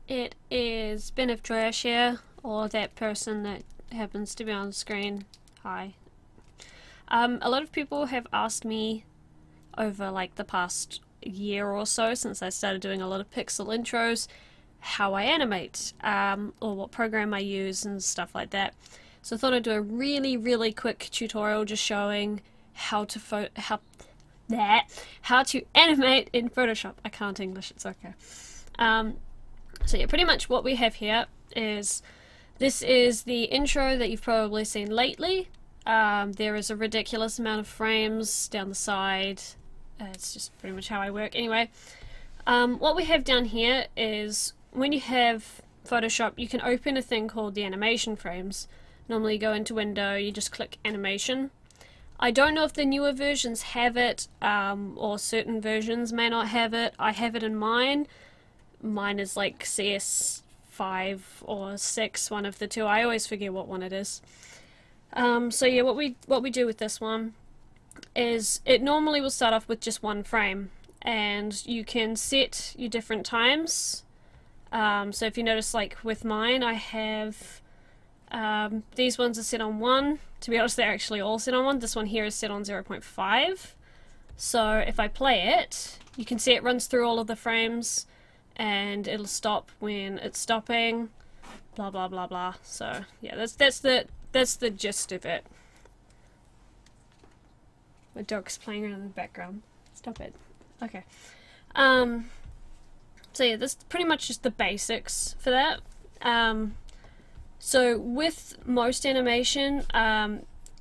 It is Ben Trash here, or that person that happens to be on screen. Hi. A lot of people have asked me over like the past year or so, since I started doing a lot of pixel intros, how I animate, or what program I use and stuff like that. So I thought I'd do a really quick tutorial just showing how to animate in Photoshop. I can't English, it's okay. So yeah, pretty much what we have here is, this is the intro that you've probably seen lately. There is a ridiculous amount of frames down the side. It's just pretty much how I work anyway. What we have down here is, when you have Photoshop, you can open a thing called the animation frames. Normally you go into Window, you just click animation. I don't know if the newer versions have it, or certain versions may not have it. I have it in mine. Mine is like CS5 or 6, one of the two. I always forget what one it is. So yeah, what we do with this one is, it normally will start off with just one frame, and you can set your different times. So if you notice, like with mine, I have these ones are set on 1. To be honest, they're actually all set on 1. This one here is set on 0.5. So if I play it, you can see it runs through all of the frames, and it'll stop when it's stopping, blah blah blah blah. So yeah, that's the gist of it. My dog's playing around in the background. Stop it. Okay. So yeah, this is pretty much just the basics for that. So with most animation,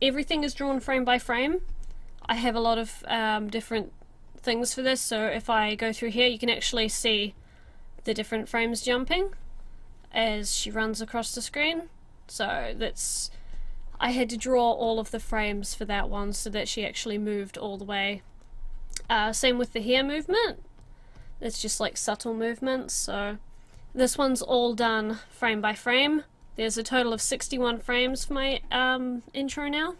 everything is drawn frame by frame. I have a lot of different things for this, so if I go through here, you can actually see the different frames jumping as she runs across the screen. So that's, I had to draw all of the frames for that one so that she actually moved all the way. Same with the hair movement. It's just like subtle movements. So this one's all done frame by frame. There's a total of 61 frames for my intro now.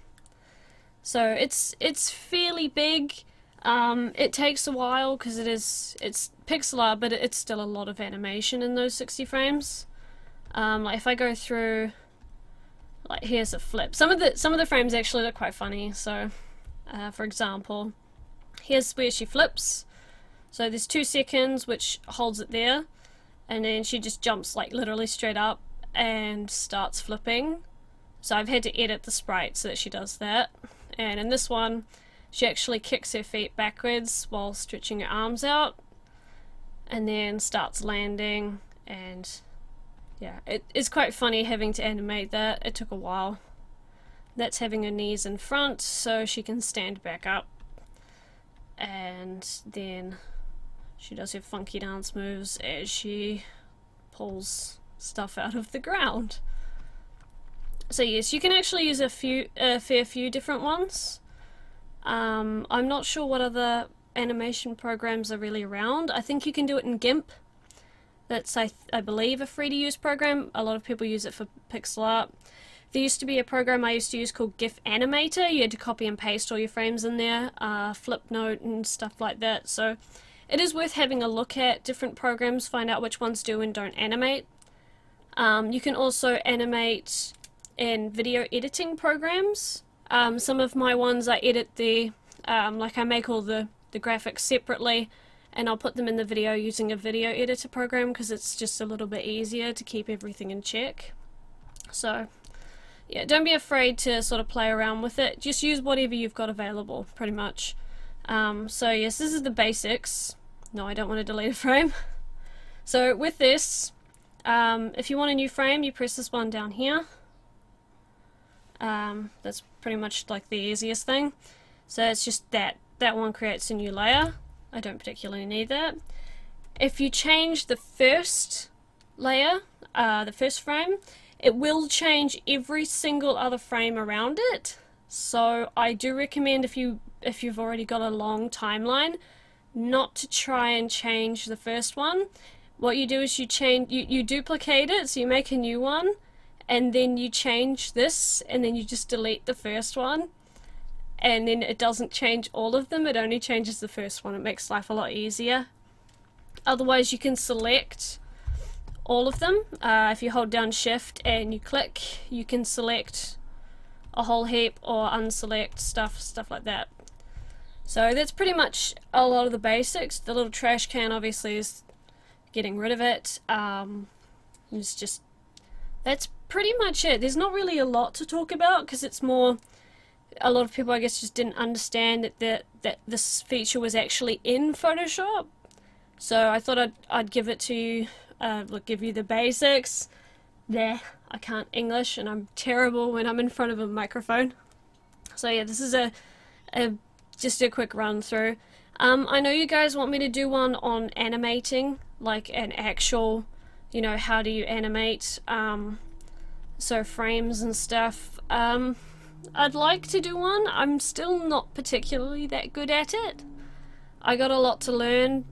So it's fairly big. It takes a while because it's pixel art, but it's still a lot of animation in those 60 frames. Like if I go through, like here's a flip. Some of the frames actually look quite funny. So, for example, here's where she flips. So there's 2 seconds, which holds it there, and then she just jumps like literally straight up and starts flipping. So I've had to edit the sprite so that she does that. And in this one, she actually kicks her feet backwards while stretching her arms out, and then starts landing. And yeah, it's quite funny having to animate that. It took a while. That's having her knees in front so she can stand back up, and then she does her funky dance moves as she pulls stuff out of the ground. So yes, you can actually use a fair few different ones. I'm not sure what other animation programs are really around. I think you can do it in GIMP. That's, I believe, a free to use program. A lot of people use it for pixel art. There used to be a program I used to use called GIF Animator. You had to copy and paste all your frames in there, Flipnote and stuff like that. So it is worth having a look at different programs, find out which ones do and don't animate. You can also animate in video editing programs. Some of my ones, I edit the, like I make all the graphics separately, and I'll put them in the video using a video editor program because it's just a little bit easier to keep everything in check. So yeah, don't be afraid to sort of play around with it. Just use whatever you've got available, pretty much. So yes, this is the basics. No, I don't want to delete a frame. So with this, if you want a new frame, you press this one down here. That's pretty much like the easiest thing. So it's just that one creates a new layer. I don't particularly need that. If you change the first layer, the first frame, it will change every single other frame around it. So I do recommend, if you've already got a long timeline, not to try and change the first one. What you do is you duplicate it, so you make a new one, and then you change this, and then you just delete the first one, and then it doesn't change all of them, it only changes the first one. It makes life a lot easier. Otherwise you can select all of them. If you hold down shift and you click, you can select a whole heap or unselect stuff like that. So that's pretty much a lot of the basics. The little trash can obviously is getting rid of it. It's just, that's pretty much it. There's not really a lot to talk about because it's more, a lot of people I guess just didn't understand that this feature was actually in Photoshop. So I thought I'd give it to you, give you the basics. There, I can't English and I'm terrible when I'm in front of a microphone. So yeah, this is just a quick run through. I know you guys want me to do one on animating, like an actual, you know, how do you animate, so frames and stuff. I'd like to do one. I'm still not particularly that good at it. I got a lot to learn.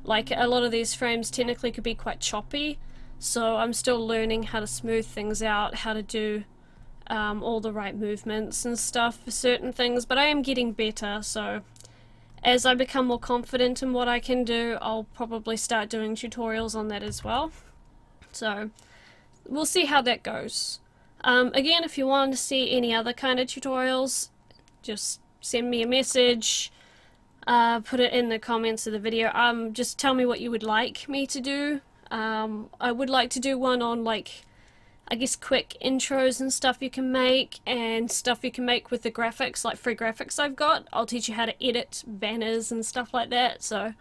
Like a lot of these frames technically could be quite choppy, so I'm still learning how to smooth things out, how to do all the right movements and stuff for certain things, but I am getting better, so as I become more confident in what I can do, I'll probably start doing tutorials on that as well. So we'll see how that goes. Again, if you want to see any other kind of tutorials, just send me a message, put it in the comments of the video. Just tell me what you would like me to do. I would like to do one on, like, I guess quick intros and stuff you can make, and stuff you can make with the graphics, like free graphics I've got. I'll teach you how to edit banners and stuff like that. So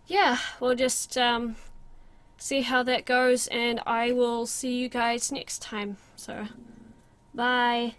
yeah, we'll just see how that goes, and I will see you guys next time. So bye.